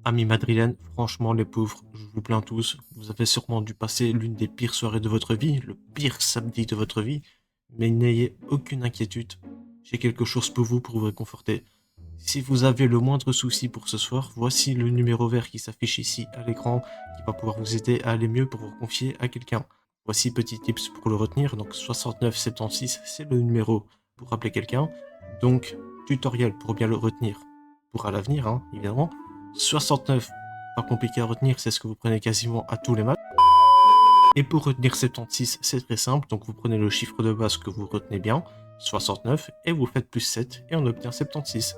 Amis madrilènes, franchement les pauvres, je vous plains tous, vous avez sûrement dû passer l'une des pires soirées de votre vie, le pire samedi de votre vie, mais n'ayez aucune inquiétude, j'ai quelque chose pour vous réconforter. Si vous avez le moindre souci pour ce soir, voici le numéro vert qui s'affiche ici à l'écran, qui va pouvoir vous aider à aller mieux pour vous confier à quelqu'un. Voici petit tips pour le retenir, donc 6976 c'est le numéro pour appeler quelqu'un, donc tutoriel pour bien le retenir pour à l'avenir, hein, évidemment. 69, pas compliqué à retenir, c'est ce que vous prenez quasiment à tous les matchs. Et pour retenir 76, c'est très simple, donc vous prenez le chiffre de base que vous retenez bien, 69, et vous faites plus 7, et on obtient 76.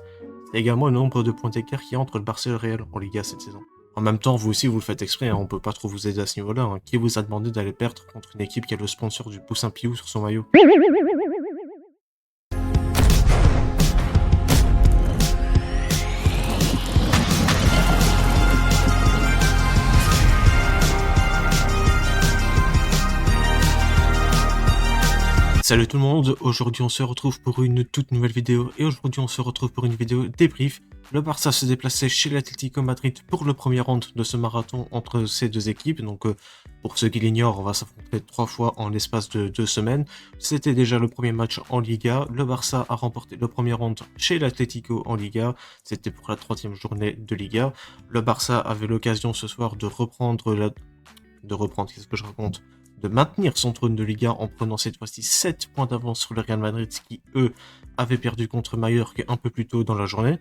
C'est également le nombre de points d'écart qu'il y a entre le Barça et le Real en Liga cette saison. En même temps, vous aussi, vous le faites exprès, hein, on peut pas trop vous aider à ce niveau-là. Hein. Qui vous a demandé d'aller perdre contre une équipe qui a le sponsor du Poussin Piou sur son maillot? Salut tout le monde, aujourd'hui on se retrouve pour une toute nouvelle vidéo et aujourd'hui on se retrouve pour une vidéo débrief. Le Barça se déplaçait chez l'Atlético Madrid pour le premier round de ce marathon entre ces deux équipes. Donc pour ceux qui l'ignorent, on va s'affronter 3 fois en l'espace de 2 semaines. C'était déjà le premier match en Liga. Le Barça a remporté le premier round chez l'Atlético en Liga. C'était pour la 3e journée de Liga. Le Barça avait l'occasion ce soir de qu'est-ce que je raconte, de maintenir son trône de Liga en prenant cette fois-ci 7 points d'avance sur le Real Madrid, qui eux avaient perdu contre Mallorca un peu plus tôt dans la journée.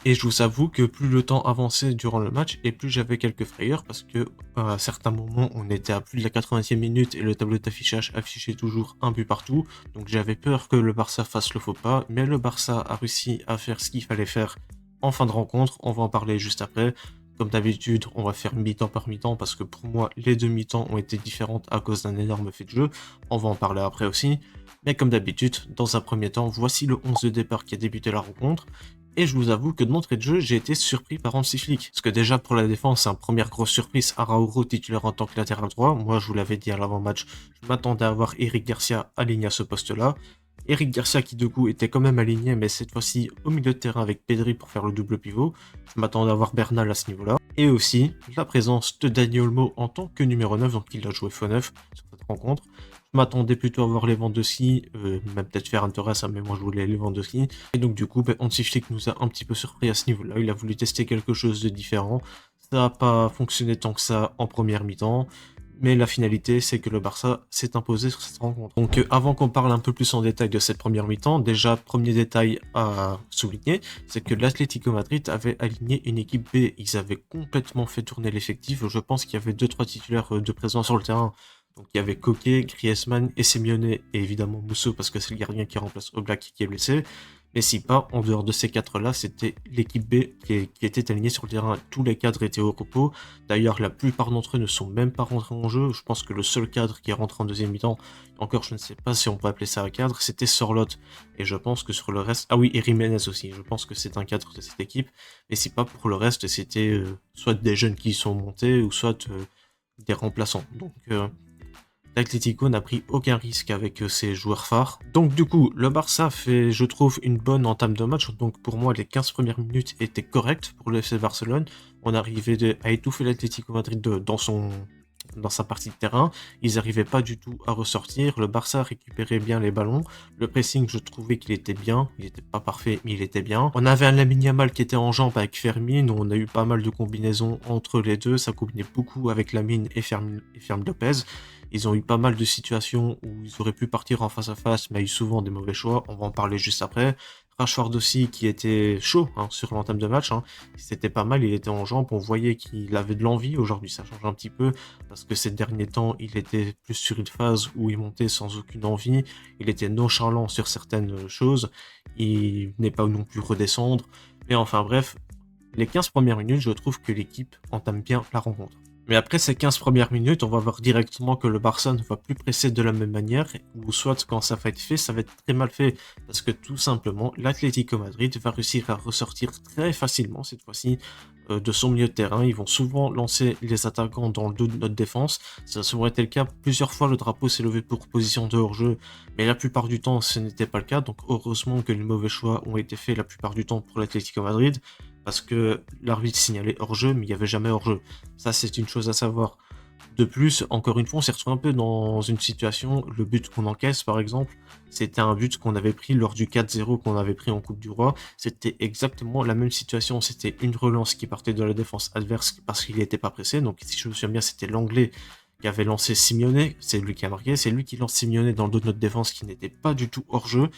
Et je vous avoue que plus le temps avançait durant le match et plus j'avais quelques frayeurs parce que à certains moments on était à plus de la 80e minute et le tableau d'affichage affichait toujours un but partout. Donc j'avais peur que le Barça fasse le faux pas, mais le Barça a réussi à faire ce qu'il fallait faire en fin de rencontre. On va en parler juste après. Comme d'habitude, on va faire mi-temps par mi-temps parce que pour moi, les deux mi-temps ont été différentes à cause d'un énorme fait de jeu. On va en parler après aussi. Mais comme d'habitude, dans un premier temps, voici le 11 de départ qui a débuté la rencontre. Et je vous avoue que de d'entrée de jeu, j'ai été surpris par Hansi Flick. Parce que déjà, pour la défense, c'est une première grosse surprise. Araujo titulaire en tant que latéral droit. Moi, je vous l'avais dit à l'avant-match, je m'attendais à voir Eric Garcia aligné à ce poste-là. Eric Garcia qui de coup était quand même aligné, mais cette fois-ci au milieu de terrain avec Pedri pour faire le double pivot. Je m'attendais à voir Bernal à ce niveau-là. Et aussi la présence de Dani Olmo en tant que numéro 9, donc il a joué faux 9 sur cette rencontre. Je m'attendais plutôt à voir Lewandowski, même peut-être Ferran Torres, hein, mais moi je voulais Lewandowski. Et donc du coup, Hansi Flick nous a un petit peu surpris à ce niveau-là. Il a voulu tester quelque chose de différent. Ça n'a pas fonctionné tant que ça en première mi-temps. Mais la finalité, c'est que le Barça s'est imposé sur cette rencontre. Donc avant qu'on parle un peu plus en détail de cette première mi-temps, déjà, premier détail à souligner, c'est que l'Atlético Madrid avait aligné une équipe B. Ils avaient complètement fait tourner l'effectif. Je pense qu'il y avait 2-3 titulaires de présence sur le terrain. Donc il y avait Koke, Griezmann et Simeone, et évidemment Musso, parce que c'est le gardien qui remplace Oblak qui est blessé. Mais si pas, en dehors de ces 4-là, c'était l'équipe B qui était alignée sur le terrain. Tous les cadres étaient au repos. D'ailleurs, la plupart d'entre eux ne sont même pas rentrés en jeu. Je pense que le seul cadre qui est rentré en deuxième mi-temps, encore je ne sais pas si on peut appeler ça un cadre, c'était Sorloth. Et je pense que sur le reste... Ah oui, et Jiménez aussi. Je pense que c'est un cadre de cette équipe. Mais si pas, pour le reste, c'était soit des jeunes qui sont montés, ou soit des remplaçants. Donc... l'Atlético n'a pris aucun risque avec ses joueurs phares. Donc du coup, le Barça fait, je trouve, une bonne entame de match. Donc pour moi, les 15 premières minutes étaient correctes pour le FC Barcelone. On arrivait à étouffer l'Atlético Madrid dans sa partie de terrain. Ils n'arrivaient pas du tout à ressortir. Le Barça récupérait bien les ballons. Le pressing, je trouvais qu'il était bien. Il n'était pas parfait, mais il était bien. On avait un Lamine Yamal qui était en jambes avec Fermin. On a eu pas mal de combinaisons entre les deux. Ça combinait beaucoup avec Lamine et Fermin Lopez. Ils ont eu pas mal de situations où ils auraient pu partir en face à face, mais il y a eu souvent des mauvais choix. On va en parler juste après. Rashford aussi qui était chaud sur l'entame de match. C'était pas mal, il était en jambes. On voyait qu'il avait de l'envie. Aujourd'hui, ça change un petit peu parce que ces derniers temps, il était plus sur une phase où il montait sans aucune envie. Il était nonchalant sur certaines choses. Il n'est pas non plus redescendre. Mais enfin bref, les 15 premières minutes, je trouve que l'équipe entame bien la rencontre. Mais après ces 15 premières minutes, on va voir directement que le Barça ne va plus presser de la même manière, ou soit quand ça va être fait, ça va être très mal fait, parce que tout simplement, l'Atlético Madrid va réussir à ressortir très facilement cette fois-ci de son milieu de terrain. Ils vont souvent lancer les attaquants dans le dos de notre défense. Ça a souvent été le cas. Plusieurs fois, le drapeau s'est levé pour position de hors-jeu, mais la plupart du temps, ce n'était pas le cas. Donc heureusement que les mauvais choix ont été faits la plupart du temps pour l'Atlético Madrid. parce que l'arbitre signalait hors-jeu, mais il n'y avait jamais hors-jeu. Ça, c'est une chose à savoir. De plus, encore une fois, on s'est retrouvé un peu dans une situation, le but qu'on encaisse par exemple, c'était un but qu'on avait pris lors du 4-0 qu'on avait pris en Coupe du Roi. C'était exactement la même situation, c'était une relance qui partait de la défense adverse parce qu'il n'était pas pressé. Donc si je me souviens bien, c'était l'Anglais qui avait lancé Simeone, c'est lui qui a marqué, c'est lui qui lance Simeone dans le dos de notre défense qui n'était pas du tout hors jeu.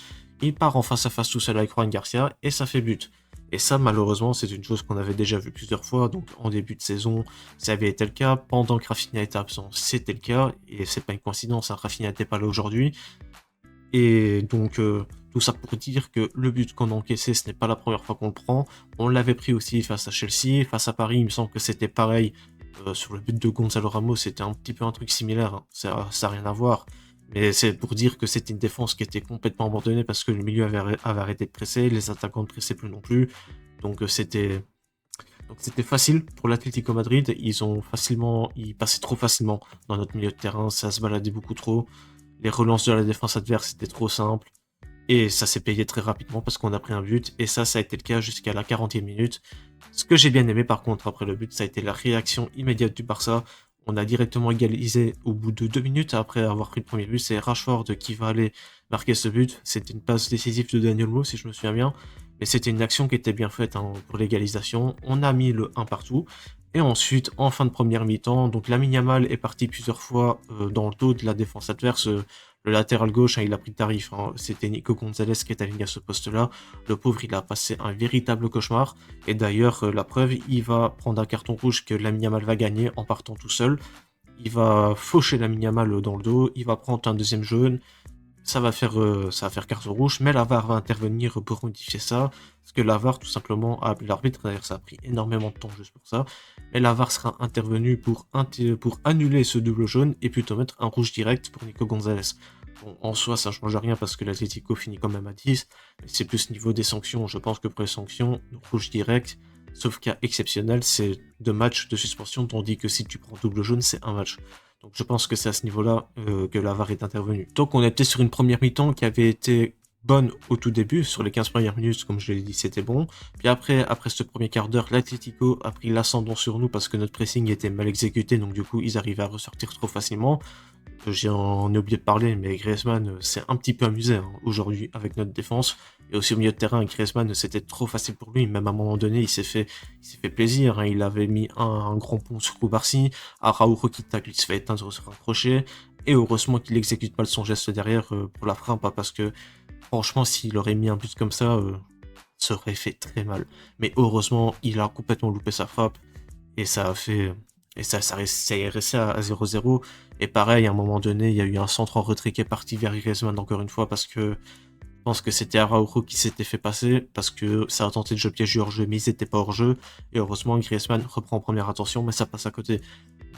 Il part en face à face tout seul avec Juan Garcia et ça fait but. Et ça, malheureusement, c'est une chose qu'on avait déjà vu plusieurs fois. Donc, en début de saison, ça avait été le cas. Pendant que Rafinha était absent, c'était le cas. Et c'est pas une coïncidence, hein, Rafinha n'était pas là aujourd'hui. Et donc, tout ça pour dire que le but qu'on a encaissé, ce n'est pas la première fois qu'on le prend. On l'avait pris aussi face à Chelsea. Face à Paris, il me semble que c'était pareil. Sur le but de Gonzalo Ramos, c'était un petit peu un truc similaire. Hein. Ça n'a rien à voir. Mais c'est pour dire que c'était une défense qui était complètement abandonnée parce que le milieu avait arrêté de presser, les attaquants ne pressaient plus non plus. Donc c'était facile pour l'Atlético Madrid. Ils passaient trop facilement dans notre milieu de terrain, ça se baladait beaucoup trop. Les relances de la défense adverse étaient trop simples. Et ça s'est payé très rapidement parce qu'on a pris un but. Et ça a été le cas jusqu'à la 40e minute. Ce que j'ai bien aimé par contre après le but, ça a été la réaction immédiate du Barça. On a directement égalisé au bout de 2 minutes après avoir pris le premier but. C'est Rashford qui va aller marquer ce but. C'était une passe décisive de Daniel Mo, si je me souviens bien. Mais c'était une action qui était bien faite hein, pour l'égalisation. On a mis le 1 partout. Et ensuite, en fin de première mi-temps, donc Lamine Yamal est parti plusieurs fois dans le dos de la défense adverse. Le latéral gauche, hein, il a pris le tarif. Hein. C'était Nico Gonzalez qui est aligné à ce poste-là. Le pauvre, il a passé un véritable cauchemar. Et d'ailleurs, la preuve, il va prendre un carton rouge que Lamine Yamal va gagner en partant tout seul. Il va faucher Lamine Yamal dans le dos. Il va prendre un deuxième jaune. Ça va faire carton rouge, mais la VAR va intervenir pour modifier ça, parce que la VAR tout simplement a appelé l'arbitre, d'ailleurs ça a pris énormément de temps juste pour ça, mais la VAR sera intervenue pour annuler ce double jaune et plutôt mettre un rouge direct pour Nico Gonzalez. Bon, en soi ça change rien parce que l'Atlético finit quand même à 10, mais c'est plus niveau des sanctions, je pense que pour les sanctions, rouge direct, sauf cas exceptionnel, c'est 2 matchs de suspension, tandis que si tu prends double jaune, c'est un match. Donc je pense que c'est à ce niveau-là que la VAR est intervenue. Donc on était sur une première mi-temps qui avait été bonne au tout début, sur les 15 premières minutes, comme je l'ai dit, c'était bon. Puis après ce premier quart d'heure, l'Atlético a pris l'ascendant sur nous parce que notre pressing était mal exécuté, donc du coup ils arrivaient à ressortir trop facilement. J'en ai oublié de parler, mais Griezmann s'est un petit peu amusé hein, aujourd'hui avec notre défense. Et aussi au milieu de terrain, Griezmann, c'était trop facile pour lui. Même à un moment donné, il s'est fait plaisir. Hein. Il avait mis un grand pont sur Koubarsi. Araujo qui tacle, il se fait éteindre sur un crochet. Et heureusement qu'il exécute mal son geste derrière pour la frappe. Hein, parce que franchement, s'il aurait mis un but comme ça aurait fait très mal. Mais heureusement, il a complètement loupé sa frappe. Et ça a fait... Et ça est resté à 0-0. Et pareil, à un moment donné, il y a eu un centre en retrait qui est parti vers Griezmann encore une fois parce que je pense que c'était Araujo qui s'était fait passer parce que ça a tenté de jeu piège hors jeu, mais ils n'étaient pas hors jeu. Et heureusement, Griezmann reprend en première attention, mais ça passe à côté.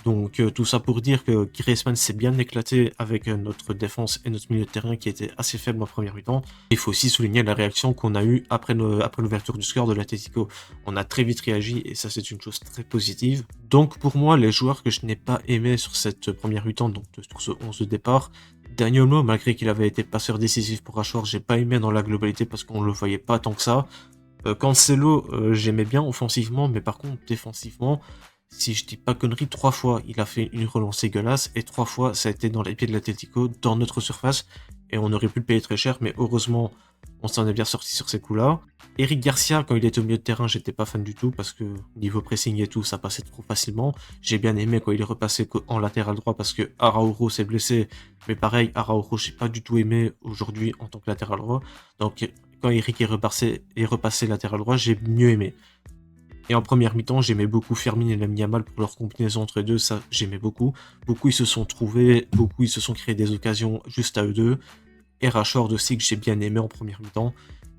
Donc tout ça pour dire que Griezmann s'est bien éclaté avec notre défense et notre milieu de terrain qui était assez faible en première mi-temps. Il faut aussi souligner la réaction qu'on a eue après l'ouverture du score de l'Atlético. On a très vite réagi et ça c'est une chose très positive. Donc pour moi, les joueurs que je n'ai pas aimés sur cette première mi-temps, donc sur ce 11 de départ, Daniel Mo, malgré qu'il avait été passeur décisif pour Rashford, j'ai pas aimé dans la globalité parce qu'on le voyait pas tant que ça. Cancelo, j'aimais bien offensivement, mais par contre défensivement, si je dis pas connerie, 3 fois il a fait une relance dégueulasse et 3 fois ça a été dans les pieds de l'Atlético, dans notre surface, et on aurait pu le payer très cher, mais heureusement on s'en est bien sorti sur ces coups-là. Eric Garcia, quand il était au milieu de terrain, j'étais pas fan du tout parce que niveau pressing et tout, ça passait trop facilement. J'ai bien aimé quand il est repassé en latéral droit parce que Araujo s'est blessé, mais pareil, Araujo j'ai pas du tout aimé aujourd'hui en tant que latéral droit. Donc quand Eric est repassé latéral droit, j'ai mieux aimé. Et en première mi-temps, j'aimais beaucoup Firmine et Lamine Yamal pour leur combinaison entre eux deux, ça j'aimais beaucoup. Beaucoup ils se sont trouvés, beaucoup ils se sont créés des occasions juste à eux deux. Et Rashford aussi que j'ai bien aimé en première mi-temps.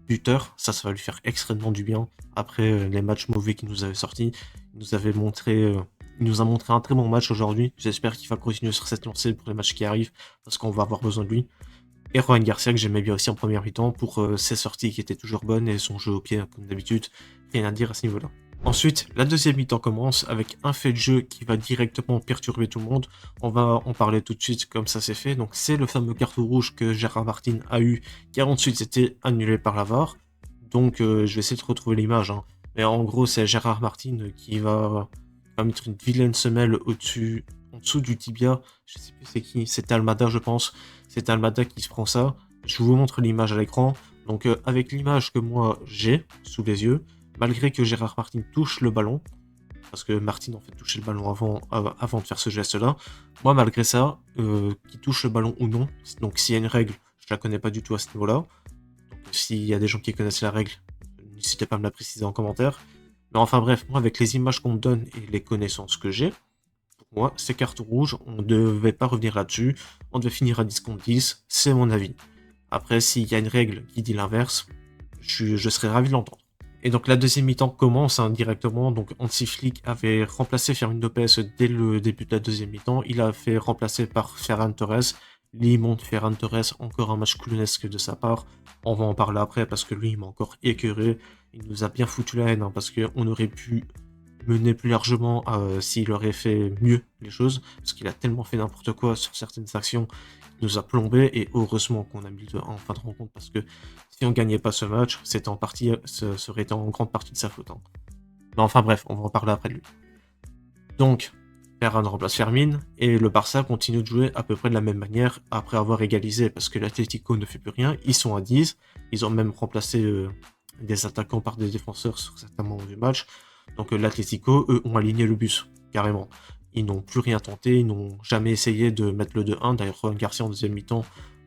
Buteur, ça va lui faire extrêmement du bien. Après les matchs mauvais qu'il nous avait sortis, il nous a montré un très bon match aujourd'hui. J'espère qu'il va continuer sur cette lancée pour les matchs qui arrivent, parce qu'on va avoir besoin de lui. Et Juan Garcia que j'aimais bien aussi en première mi-temps pour ses sorties qui étaient toujours bonnes et son jeu au pied comme d'habitude. Rien à dire à ce niveau-là. Ensuite, la deuxième mi-temps commence avec un fait de jeu qui va directement perturber tout le monde. On va en parler tout de suite comme ça c'est fait. Donc c'est le fameux carton rouge que Gérard Martin a eu, qui a ensuite été annulé par la VAR. Donc je vais essayer de retrouver l'image. Hein. Mais en gros, c'est Gérard Martin va mettre une vilaine semelle en dessous du tibia. Je sais plus c'est qui, c'est Almada, je pense. C'est Almada qui se prend ça. Je vous montre l'image à l'écran. Donc, avec l'image que moi j'ai sous les yeux, malgré que Gérard Martin touche le ballon, parce que Martin en fait touchait le ballon avant de faire ce geste-là, moi malgré ça, qu'il touche le ballon ou non, donc s'il y a une règle, je la connais pas du tout à ce niveau-là. Donc, s'il y a des gens qui connaissent la règle, n'hésitez pas à me la préciser en commentaire. Mais enfin bref, moi avec les images qu'on me donne et les connaissances que j'ai, pour moi, ces cartes rouges, on ne devait pas revenir là-dessus, on devait finir à 10 contre 10, c'est mon avis. Après, s'il y a une règle qui dit l'inverse, je serais ravi de l'entendre. Et donc la deuxième mi-temps commence directement, donc Hansi Flick avait remplacé Fermin Lopez dès le début de la deuxième mi-temps, il a fait remplacer par Ferran Torres, l'immonde Ferran Torres, encore un match clownesque de sa part, on va en parler après parce que lui il m'a encore écœuré, il nous a bien foutu la haine, parce qu'on aurait pu mener plus largement s'il aurait fait mieux les choses, parce qu'il a tellement fait n'importe quoi sur certaines actions, il nous a plombé, et heureusement qu'on a mis le 2-1 en fin de rencontre, parce que si on gagnait pas ce match, ce serait en grande partie de sa faute. Hein. Mais enfin bref, on va en parler après de lui. Donc, Ferran remplace Fermin, et le Barça continue de jouer à peu près de la même manière après avoir égalisé, parce que l'Atlético ne fait plus rien, ils sont à 10, ils ont même remplacé des attaquants par des défenseurs sur certains moments du match. Donc l'Atlético, eux, ont aligné le bus, carrément. Ils n'ont plus rien tenté, ils n'ont jamais essayé de mettre le 2-1. D'ailleurs, Juan Garcia en deuxième mi-temps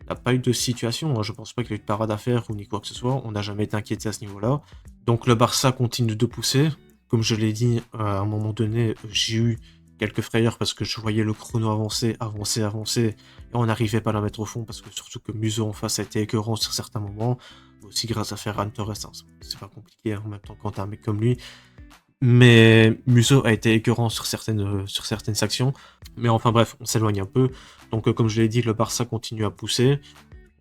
n'a pas eu de situation. Hein. Je pense pas qu'il ait eu de parade à faire ou ni quoi que ce soit. On n'a jamais été inquiété à ce niveau-là. Donc le Barça continue de pousser. Comme je l'ai dit, à un moment donné, j'ai eu quelques frayeurs parce que je voyais le chrono avancer, et on n'arrivait pas à la mettre au fond parce que surtout que Muso en face a été écœurant sur certains moments. Aussi grâce à Ferran Torres, hein. C'est pas compliqué en même temps quand t'as un mec comme lui. Mais Musso a été écœurant sur certaines actions. Mais enfin bref, on s'éloigne un peu. Donc comme je l'ai dit, le Barça continue à pousser.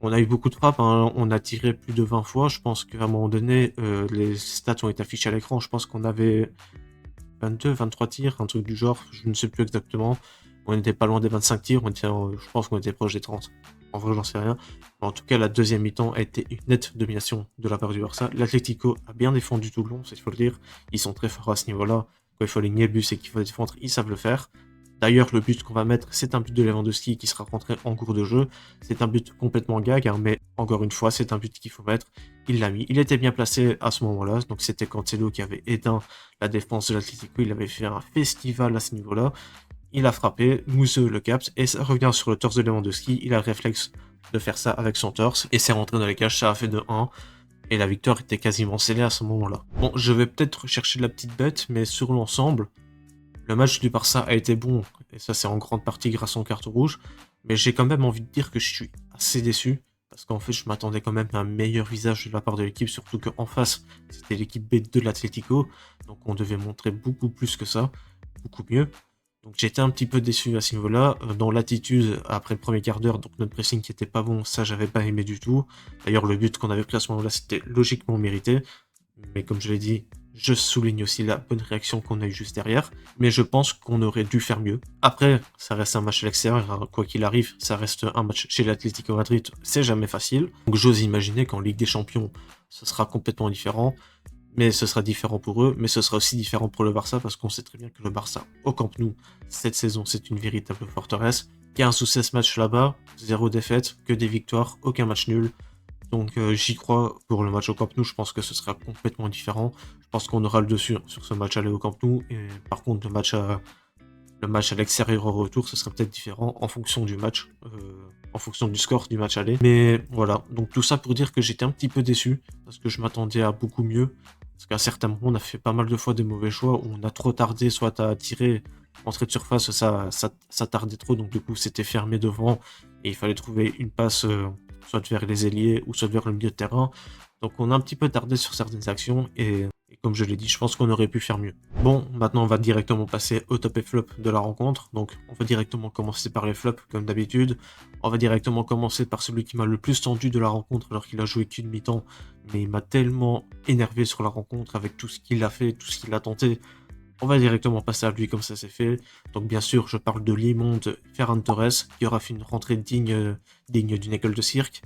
On a eu beaucoup de frappes, hein. On a tiré plus de 20 fois. Je pense qu'à un moment donné, les stats ont été affichés à l'écran. Je pense qu'on avait 22, 23 tirs, un truc du genre. Je ne sais plus exactement. On n'était pas loin des 25 tirs. Je pense qu'on était proche des 30. En vrai, j'en sais rien. Mais en tout cas, la deuxième mi-temps a été une nette domination de la part du Barça. L'Atlético a bien défendu tout le long, il faut le dire. Ils sont très forts à ce niveau-là. Quand il faut aligner le but et qu'il faut défendre, ils savent le faire. D'ailleurs, le but qu'on va mettre, c'est un but de Lewandowski qui sera rentré en cours de jeu. C'est un but complètement gag, hein, mais encore une fois, c'est un but qu'il faut mettre. Il l'a mis. Il était bien placé à ce moment-là. Donc c'était Cancelo qui avait éteint la défense de l'Atlético. Il avait fait un festival à ce niveau-là. Il a frappé, Mousseux le capte, et ça revient sur le torse de Lewandowski. Il a le réflexe de faire ça avec son torse, et c'est rentré dans les cages, ça a fait 2-1, et la victoire était quasiment scellée à ce moment-là. Bon, je vais peut-être chercher de la petite bête, mais sur l'ensemble, le match du Barça a été bon, et ça c'est en grande partie grâce aux cartes rouges, mais j'ai quand même envie de dire que je suis assez déçu, parce qu'en fait je m'attendais quand même à un meilleur visage de la part de l'équipe, surtout qu'en face, c'était l'équipe B de l'Atlético, donc on devait montrer beaucoup plus que ça, beaucoup mieux. Donc j'étais un petit peu déçu à ce niveau-là. Dans l'attitude, après le premier quart d'heure, donc notre pressing qui était pas bon, ça j'avais pas aimé du tout. D'ailleurs le but qu'on avait pris à ce moment-là, c'était logiquement mérité. Mais comme je l'ai dit, je souligne aussi la bonne réaction qu'on a eue juste derrière. Mais je pense qu'on aurait dû faire mieux. Après, ça reste un match à l'extérieur, hein. Quoi qu'il arrive, ça reste un match chez l'Atlético Madrid, c'est jamais facile. Donc j'ose imaginer qu'en Ligue des Champions, ce sera complètement différent. Mais ce sera différent pour eux, mais ce sera aussi différent pour le Barça, parce qu'on sait très bien que le Barça, au Camp Nou, cette saison, c'est une véritable forteresse. 15 ou 16 matchs là-bas, 0 défaite, que des victoires, aucun match nul. Donc j'y crois pour le match au Camp Nou, je pense que ce sera complètement différent. Je pense qu'on aura le dessus sur ce match aller au Camp Nou, et par contre le match à l'extérieur au retour, ce serait peut-être différent en fonction du match, en fonction du score du match aller. Mais voilà, donc tout ça pour dire que j'étais un petit peu déçu, parce que je m'attendais à beaucoup mieux. Parce qu'à certains moments, on a fait pas mal de fois des mauvais choix, où on a trop tardé, soit à tirer, entrée de surface, ça tardait trop, donc du coup c'était fermé devant, et il fallait trouver une passe, soit vers les ailiers, ou soit vers le milieu de terrain. Donc on a un petit peu tardé sur certaines actions, et comme je l'ai dit, je pense qu'on aurait pu faire mieux. Bon, maintenant on va directement passer au top et flop de la rencontre. Donc on va directement commencer par les flops, comme d'habitude. On va directement commencer par celui qui m'a le plus tendu de la rencontre, alors qu'il a joué qu'une mi-temps. Mais il m'a tellement énervé sur la rencontre, avec tout ce qu'il a fait, tout ce qu'il a tenté. On va directement passer à lui comme ça c'est fait. Donc bien sûr, je parle de l'immonde Ferran Torres, qui aura fait une rentrée digne d'une école de cirque.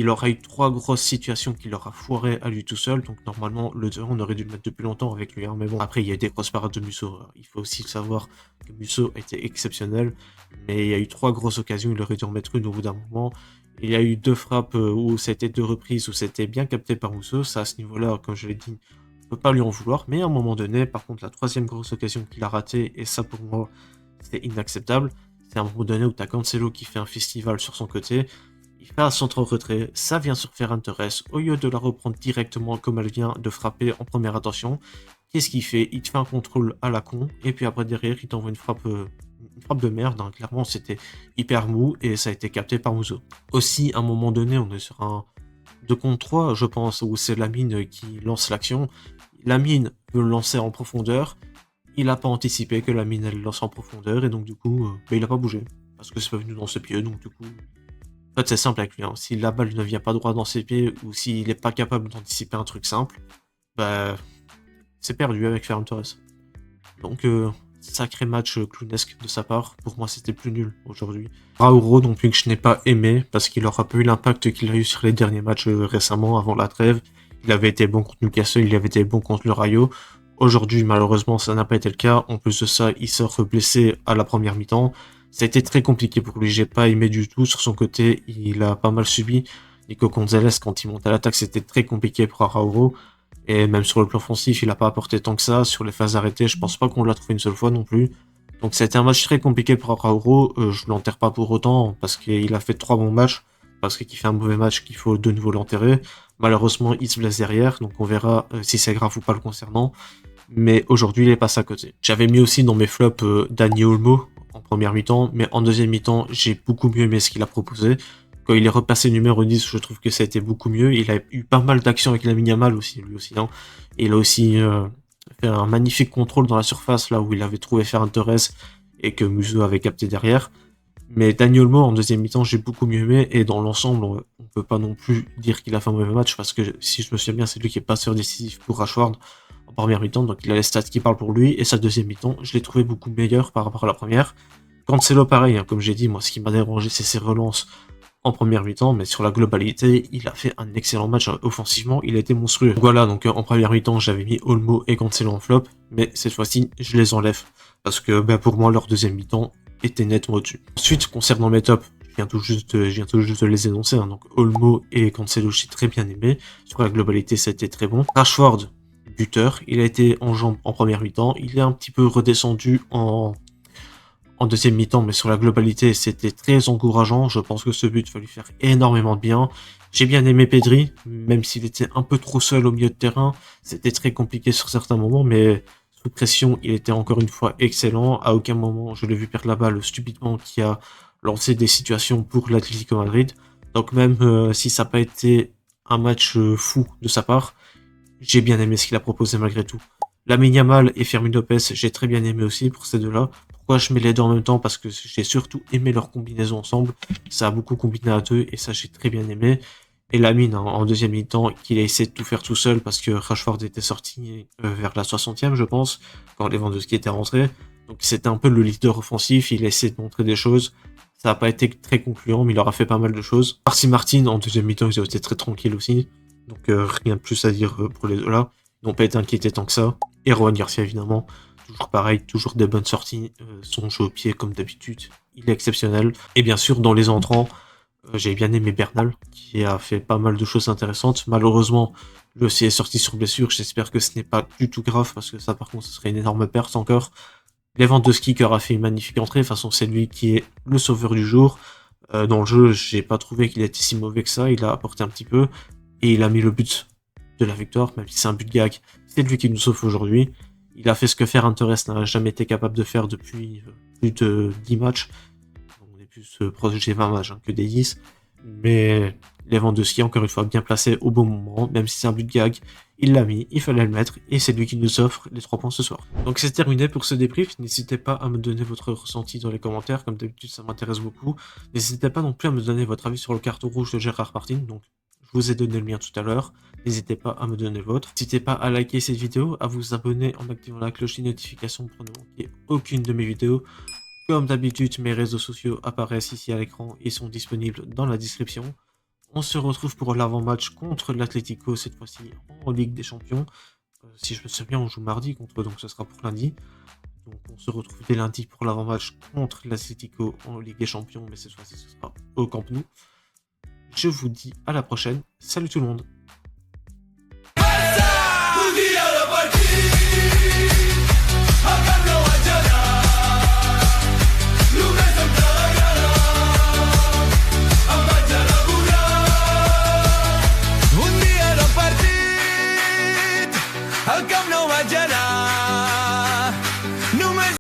Il aura eu 3 grosses situations qu'il aura foiré à lui tout seul, donc normalement le 2 on aurait dû le mettre depuis longtemps avec lui, hein, mais bon, après il y a eu des grosses parades de Musso, il faut aussi le savoir que Musso était exceptionnel, mais il y a eu 3 grosses occasions, il aurait dû en mettre une au bout d'un moment. Il y a eu 2 frappes où c'était 2 reprises où c'était bien capté par Musso, ça à ce niveau-là, comme je l'ai dit, on peut pas lui en vouloir, mais à un moment donné, par contre la 3e grosse occasion qu'il a ratée, et ça pour moi c'est inacceptable, c'est à un moment donné où t'as Cancelo qui fait un festival sur son côté, il fait un centre en retrait, ça vient sur Ferran Torres, au lieu de la reprendre directement comme elle vient de frapper en première intention, qu'est-ce qu'il fait? Il te fait un contrôle à la con, et puis après derrière il t'envoie une frappe de merde, hein. Clairement c'était hyper mou, et ça a été capté par Musso. Aussi, à un moment donné, on est sur un 2 contre 3, je pense, où c'est Lamine qui lance l'action. Lamine veut le lancer en profondeur, il n'a pas anticipé que Lamine elle lance en profondeur, et donc du coup, il n'a pas bougé, parce que c'est pas venu dans ses pieds, donc du coup... En fait, c'est simple avec lui, hein. Si la balle ne vient pas droit dans ses pieds, ou s'il n'est pas capable d'anticiper un truc simple, bah, c'est perdu avec Ferran Torres. Donc, sacré match clownesque de sa part. Pour moi, c'était plus nul aujourd'hui. Raouro, non plus que je n'ai pas aimé, parce qu'il n'aura pas eu l'impact qu'il a eu sur les derniers matchs récemment, avant la trêve. Il avait été bon contre Newcastle, il avait été bon contre le Rayo. Aujourd'hui, malheureusement, ça n'a pas été le cas. En plus de ça, il sort blessé à la première mi-temps. Ça a été très compliqué pour lui, j'ai pas aimé du tout. Sur son côté, il a pas mal subi. Nico Gonzalez, quand il monte à l'attaque, c'était très compliqué pour Arauro. Et même sur le plan offensif, il a pas apporté tant que ça. Sur les phases arrêtées, je pense pas qu'on l'a trouvé une seule fois non plus. Donc ça a été un match très compliqué pour Arauro. Je l'enterre pas pour autant, parce qu'il a fait 3 bons matchs. Parce qu'il fait un mauvais match qu'il faut de nouveau l'enterrer. Malheureusement, il se blesse derrière, donc on verra si c'est grave ou pas le concernant. Mais aujourd'hui, il est passé à côté. J'avais mis aussi dans mes flops Dani Olmo en première mi-temps, mais en deuxième mi-temps, j'ai beaucoup mieux aimé ce qu'il a proposé. Quand il est repassé numéro 10, je trouve que ça a été beaucoup mieux. Il a eu pas mal d'actions avec Lamine Yamal aussi, lui aussi. Hein. Et il a aussi fait un magnifique contrôle dans la surface, là où il avait trouvé Ferran Torres et que Musso avait capté derrière. Mais Dani Olmo, en deuxième mi-temps, j'ai beaucoup mieux aimé, et dans l'ensemble, on peut pas non plus dire qu'il a fait un mauvais match, parce que si je me souviens bien, c'est lui qui est passeur décisif pour Rashford en première mi-temps, donc il a les stats qui parlent pour lui, et sa deuxième mi-temps, je l'ai trouvé beaucoup meilleur par rapport à la première. Cancelo, pareil, hein, comme j'ai dit, moi, ce qui m'a dérangé, c'est ses relances en première mi-temps, mais sur la globalité, il a fait un excellent match offensivement, il a été monstrueux. Voilà, donc en première mi-temps, j'avais mis Olmo et Cancelo en flop, mais cette fois-ci, je les enlève, parce que pour moi, leur deuxième mi-temps était nettement au-dessus. Ensuite, concernant mes tops, je viens tout juste de les énoncer, hein, donc Olmo et Cancelo, j'ai très bien aimé, sur la globalité, ça a été très bon. Rashford, buteur, il a été en jambes en première mi-temps, il est un petit peu redescendu en deuxième mi-temps, mais sur la globalité, c'était très encourageant. Je pense que ce but va lui faire énormément de bien. J'ai bien aimé Pedri, même s'il était un peu trop seul au milieu de terrain. C'était très compliqué sur certains moments, mais sous pression, il était encore une fois excellent. À aucun moment, je l'ai vu perdre la balle stupidement, qui a lancé des situations pour l'Atlético Madrid. Donc même si ça n'a pas été un match fou de sa part, j'ai bien aimé ce qu'il a proposé malgré tout. Lamine Yamal et Fermin Lopez, j'ai très bien aimé aussi pour ces deux-là. Pourquoi je mets les deux en même temps? Parce que j'ai surtout aimé leur combinaison ensemble. Ça a beaucoup combiné à deux, et ça j'ai très bien aimé. Et Lamine, hein, en deuxième mi-temps, qu'il a essayé de tout faire tout seul parce que Rashford était sorti vers la 60e, je pense, quand Lewandowski était rentré. Donc c'était un peu le leader offensif, il a essayé de montrer des choses. Ça n'a pas été très concluant, mais il aura fait pas mal de choses. Marcy Martin, en deuxième mi-temps, ils ont été très tranquilles aussi. Donc rien de plus à dire pour les deux là. Ils n'ont pas été inquiétés tant que ça. Et Rohan Garcia, évidemment, toujours pareil, toujours des bonnes sorties. Son jeu au pied, comme d'habitude, il est exceptionnel. Et bien sûr, dans les entrants, j'ai bien aimé Bernal, qui a fait pas mal de choses intéressantes. Malheureusement, lui aussi est sorti sur blessure. J'espère que ce n'est pas du tout grave, parce que ça, par contre, ce serait une énorme perte encore. Lewandowski qui aura fait une magnifique entrée. De toute façon, c'est lui qui est le sauveur du jour. Dans le jeu, j'ai pas trouvé qu'il était si mauvais que ça. Il a apporté un petit peu. Et il a mis le but de la victoire, même si c'est un but gag. C'est lui qui nous sauve aujourd'hui. Il a fait ce que Ferran Torres n'a jamais été capable de faire depuis plus de 10 matchs. On est plus proche des 20 matchs que des 10. Mais Lewandowski, encore une fois, bien placé au bon moment, même si c'est un but gag. Il l'a mis, il fallait le mettre, et c'est lui qui nous offre les 3 points ce soir. Donc c'est terminé pour ce débrief. N'hésitez pas à me donner votre ressenti dans les commentaires, comme d'habitude ça m'intéresse beaucoup. N'hésitez pas non plus à me donner votre avis sur le carton rouge de Gérard Martin. Donc je vous ai donné le mien tout à l'heure, n'hésitez pas à me donner le vôtre. N'hésitez pas à liker cette vidéo, à vous abonner en activant la cloche de notification pour ne manquer aucune de mes vidéos. Comme d'habitude, mes réseaux sociaux apparaissent ici à l'écran et sont disponibles dans la description. On se retrouve pour l'avant-match contre l'Atlético, cette fois-ci en Ligue des Champions. Si je me souviens, on joue mardi contre, donc ce sera pour lundi. Donc on se retrouve dès lundi pour l'avant-match contre l'Atlético en Ligue des Champions, mais cette fois-ci ce sera au Camp Nou. Je vous dis à la prochaine. Salut tout le monde.